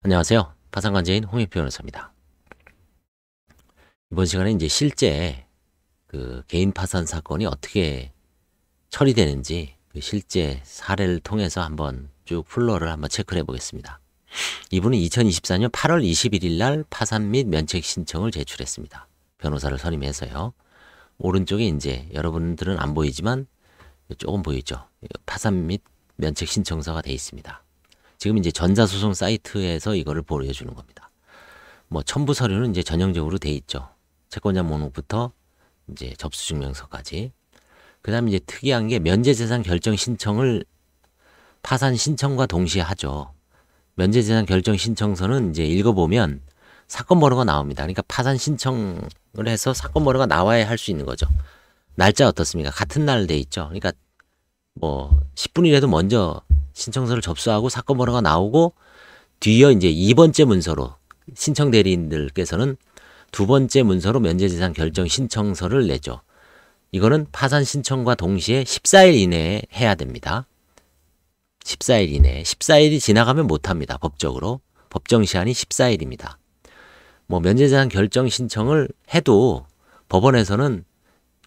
안녕하세요. 파산관제인 홍익표 변호사입니다. 이번 시간에 이제 실제 그 개인 파산 사건이 어떻게 처리되는지 그 실제 사례를 통해서 한번 쭉 플로어를 한번 체크를 해보겠습니다. 이분은 2024년 8월 21일 날 파산 및 면책 신청을 제출했습니다. 변호사를 선임해서요. 오른쪽에 이제 여러분들은 안 보이지만 조금 보이죠. 파산 및 면책 신청서가 되어 있습니다. 지금 이제 전자소송 사이트에서 이거를 보여주는 겁니다. 뭐 첨부 서류는 이제 전형적으로 돼 있죠. 채권자 목록부터 이제 접수증명서까지. 그 다음에 이제 특이한 게 면제재산 결정 신청을 파산 신청과 동시에 하죠. 면제재산 결정 신청서는 이제 읽어보면 사건 번호가 나옵니다. 그러니까 파산 신청을 해서 사건 번호가 나와야 할 수 있는 거죠. 날짜 어떻습니까? 같은 날 돼 있죠. 그러니까 뭐 10분이라도 먼저 신청서를 접수하고 사건 번호가 나오고 뒤에 이제 2번째 문서로 신청 대리인들께서는 두 번째 문서로 면제재산 결정 신청서를 내죠. 이거는 파산 신청과 동시에 14일 이내에 해야 됩니다. 14일 이내에. 14일이 지나가면 못합니다. 법적으로. 법정 시한이 14일입니다. 뭐 면제재산 결정 신청을 해도 법원에서는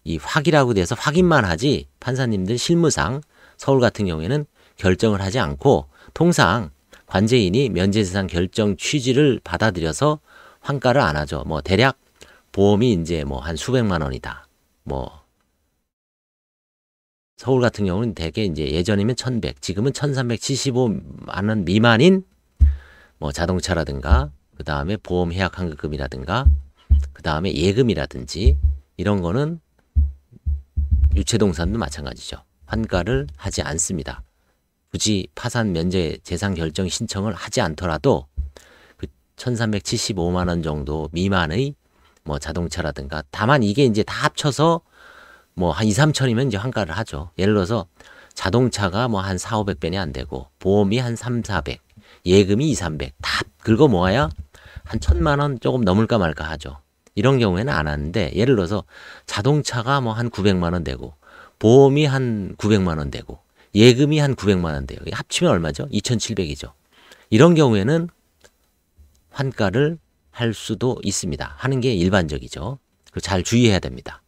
이 확이라고 돼서 확인만 하지 판사님들 실무상 서울 같은 경우에는 결정을 하지 않고 통상 관제인이 면제재산 결정 취지를 받아들여서 환가를 안 하죠. 뭐 대략 보험이 이제 뭐 한 수백만 원이다. 뭐 서울 같은 경우는 대개 이제 예전이면 1100, 지금은 1375만 원 미만인 뭐 자동차라든가 그 다음에 보험 해약 환급금이라든가 그 다음에 예금이라든지 이런 거는 유체동산도 마찬가지죠. 환가를 하지 않습니다. 굳이 파산 면제 재산 결정 신청을 하지 않더라도 그 1375만 원 정도 미만의 뭐 자동차라든가 다만 이게 이제 다 합쳐서 뭐 한 2, 3천이면 이제 환가를 하죠. 예를 들어서 자동차가 뭐 한 4, 500배는 안 되고 보험이 한 3, 400, 예금이 2, 300 다 긁어 모아야 한 1000만 원 조금 넘을까 말까 하죠. 이런 경우에는 안 하는데 예를 들어서 자동차가 뭐 한 900만 원 되고 보험이 한 900만 원 되고 예금이 한 900만 원 돼요. 합치면 얼마죠? 2700이죠. 이런 경우에는 환가를 할 수도 있습니다. 하는 게 일반적이죠. 잘 주의해야 됩니다.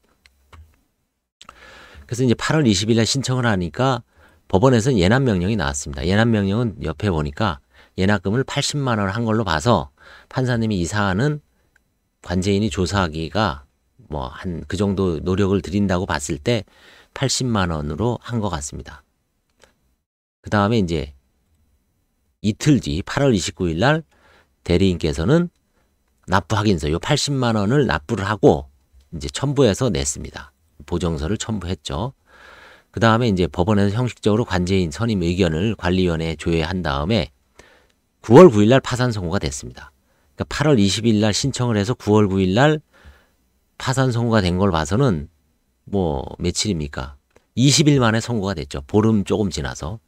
그래서 이제 8월 20일 날 신청을 하니까 법원에서는 예납 명령이 나왔습니다. 예납 명령은 옆에 보니까 예납금을 80만 원 한 걸로 봐서 판사님이 이 사안은 관제인이 조사하기가 뭐 한 그 정도 노력을 들인다고 봤을 때 80만 원으로 한 것 같습니다. 그 다음에 이제 이틀 뒤 8월 29일 날 대리인께서는 납부 확인서 요 80만 원을 납부를 하고 이제 첨부해서 냈습니다. 보정서를 첨부했죠. 그 다음에 이제 법원에서 형식적으로 관제인 선임 의견을 관리위원회에 조회한 다음에 9월 9일 날 파산 선고가 됐습니다. 그러니까 8월 20일 날 신청을 해서 9월 9일 날 파산 선고가 된 걸 봐서는 뭐 며칠입니까? 20일 만에 선고가 됐죠. 보름 조금 지나서.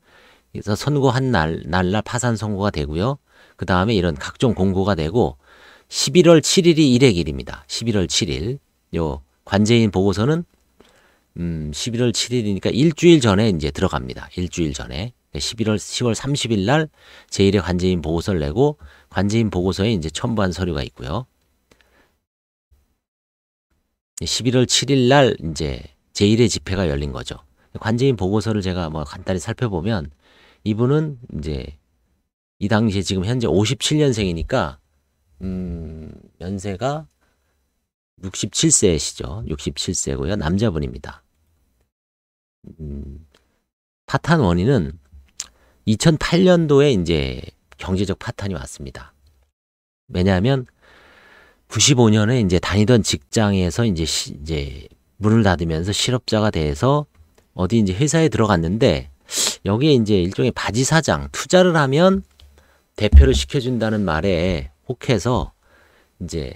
그래서 선고한 날날 파산 선고가 되고요. 그 다음에 이런 각종 공고가 되고 11월 7일이 일액일입니다. 11월 7일. 요 관제인 보고서는 11월 7일이니까 일주일 전에 이제 들어갑니다. 일주일 전에. 10월 30일 날 제1회 관제인 보고서를 내고 관제인 보고서에 이제 첨부한 서류가 있고요. 11월 7일 날 이제 제1회 집회가 열린 거죠. 관제인 보고서를 제가 뭐 간단히 살펴보면 이분은 이제 이 당시에 지금 현재 57년생이니까 연세가 67세시죠. 67세고요. 남자분입니다. 파탄 원인은 2008년도에 이제 경제적 파탄이 왔습니다. 왜냐하면 95년에 이제 다니던 직장에서 이제 문을 닫으면서 실업자가 돼서 어디 이제 회사에 들어갔는데 여기에 이제 일종의 바지사장 투자를 하면 대표를 시켜준다는 말에 혹해서 이제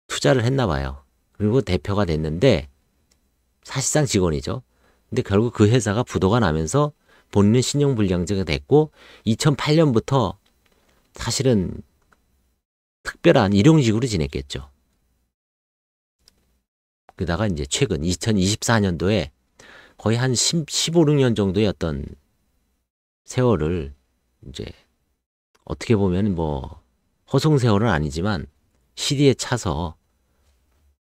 투자를 했나 봐요. 그리고 대표가 됐는데 사실상 직원이죠. 근데 결국 그 회사가 부도가 나면서 본인은 신용불량자가 됐고 2008년부터 사실은 특별한 일용직으로 지냈겠죠. 그러다가 이제 최근 2024년도에 거의 한 15, 16년 정도의 어떤 세월을 이제 어떻게 보면 뭐 허송세월은 아니지만 시리에 차서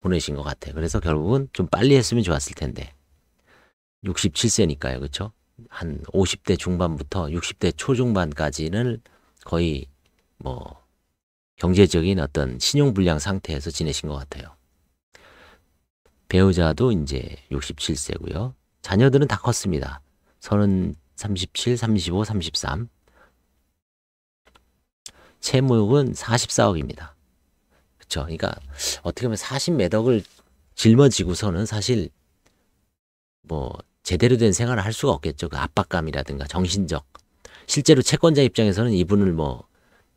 보내신 것 같아요. 그래서 결국은 좀 빨리 했으면 좋았을 텐데 67세니까요. 그렇죠? 한 50대 중반부터 60대 초중반까지는 거의 뭐 경제적인 어떤 신용불량 상태에서 지내신 것 같아요. 배우자도 이제 67세고요. 자녀들은 다 컸습니다. 37, 35, 33. 채무은 44억입니다. 그쵸? 그러니까 어떻게 보면 40몇 억을 짊어지고서는 사실 뭐 제대로 된 생활을 할 수가 없겠죠. 그 압박감이라든가 정신적. 실제로 채권자 입장에서는 이분을 뭐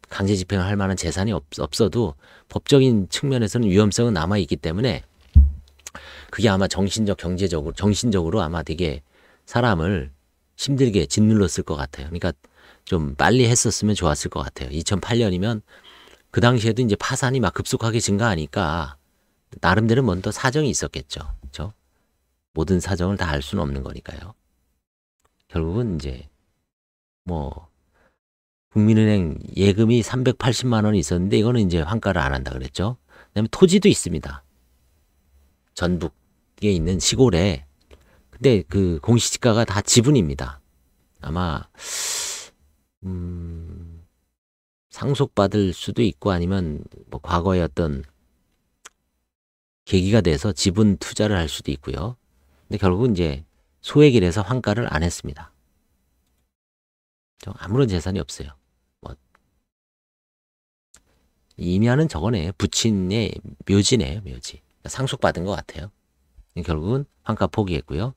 강제 집행을 할 만한 재산이 없어도 법적인 측면에서는 위험성은 남아있기 때문에 그게 아마 정신적, 경제적으로, 정신적으로 아마 되게 사람을 힘들게 짓눌렀을 것 같아요. 그러니까 좀 빨리 했었으면 좋았을 것 같아요. 2008년이면 그 당시에도 이제 파산이 막 급속하게 증가하니까 나름대로 뭔 또 사정이 있었겠죠. 그렇죠? 모든 사정을 다 알 수는 없는 거니까요. 결국은 이제 뭐 국민은행 예금이 380만 원이 있었는데 이거는 이제 환가를 안 한다 그랬죠. 그다음에 토지도 있습니다. 전북에 있는 시골에. 근데 그 공시지가가 다 지분입니다. 아마 상속받을 수도 있고 아니면 뭐 과거에 어떤 계기가 돼서 지분 투자를 할 수도 있고요. 근데 결국은 이제 소액이라서 환가를 안 했습니다. 아무런 재산이 없어요. 뭐 이면은 저거네. 부친의 묘지네요. 묘지. 상속받은 것 같아요. 결국은 환가 포기했고요.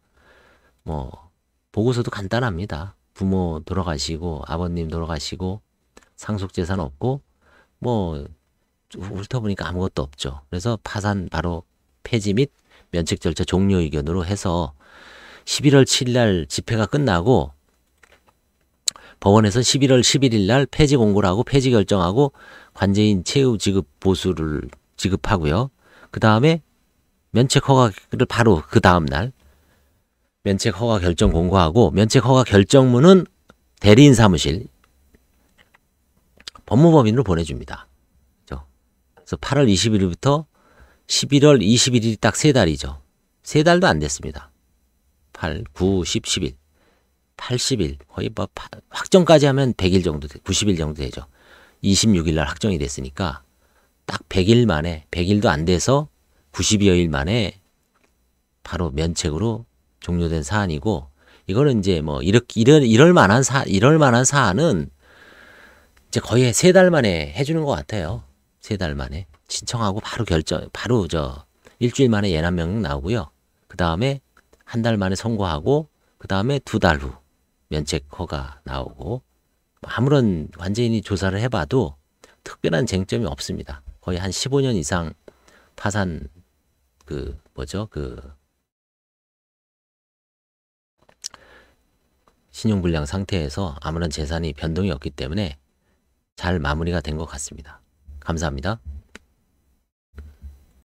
뭐 보고서도 간단합니다. 부모 돌아가시고 아버님 돌아가시고 상속재산 없고 뭐 훑어보니까 아무것도 없죠. 그래서 파산 바로 폐지 및 면책 절차 종료 의견으로 해서 11월 7일 날 집회가 끝나고 법원에서 11월 11일 날 폐지 공고를 하고 폐지 결정하고 관제인 최후 지급 보수를 지급하고요. 그 다음에 면책 허가를 바로 그 다음 날 면책 허가 결정 공고하고 면책 허가 결정문은 대리인 사무실 법무법인으로 보내줍니다. 그래서 8월 20일부터 11월 21일이 딱 3달이죠. 3달도 안 됐습니다. 8, 9, 10, 11. 80일 거의 뭐 확정까지 하면 100일 정도 90일 정도 되죠. 26일 날 확정이 됐으니까 딱 100일 만에 100일도 안 돼서 90여일 만에 바로 면책으로 종료된 사안이고 이거는 이제 뭐 이럴 만한 사안은 이제 거의 3달 만에 해주는 것 같아요. 3달 만에 신청하고 바로 결정 바로 일주일 만에 예납 명령 나오고요. 그 다음에 한 달 만에 선고하고 그 다음에 2달 후 면책 허가 나오고 아무런 관제인이 조사를 해봐도 특별한 쟁점이 없습니다. 거의 한 15년 이상 파산 신용불량 상태에서 아무런 재산이 변동이 없기 때문에 잘 마무리가 된 것 같습니다. 감사합니다.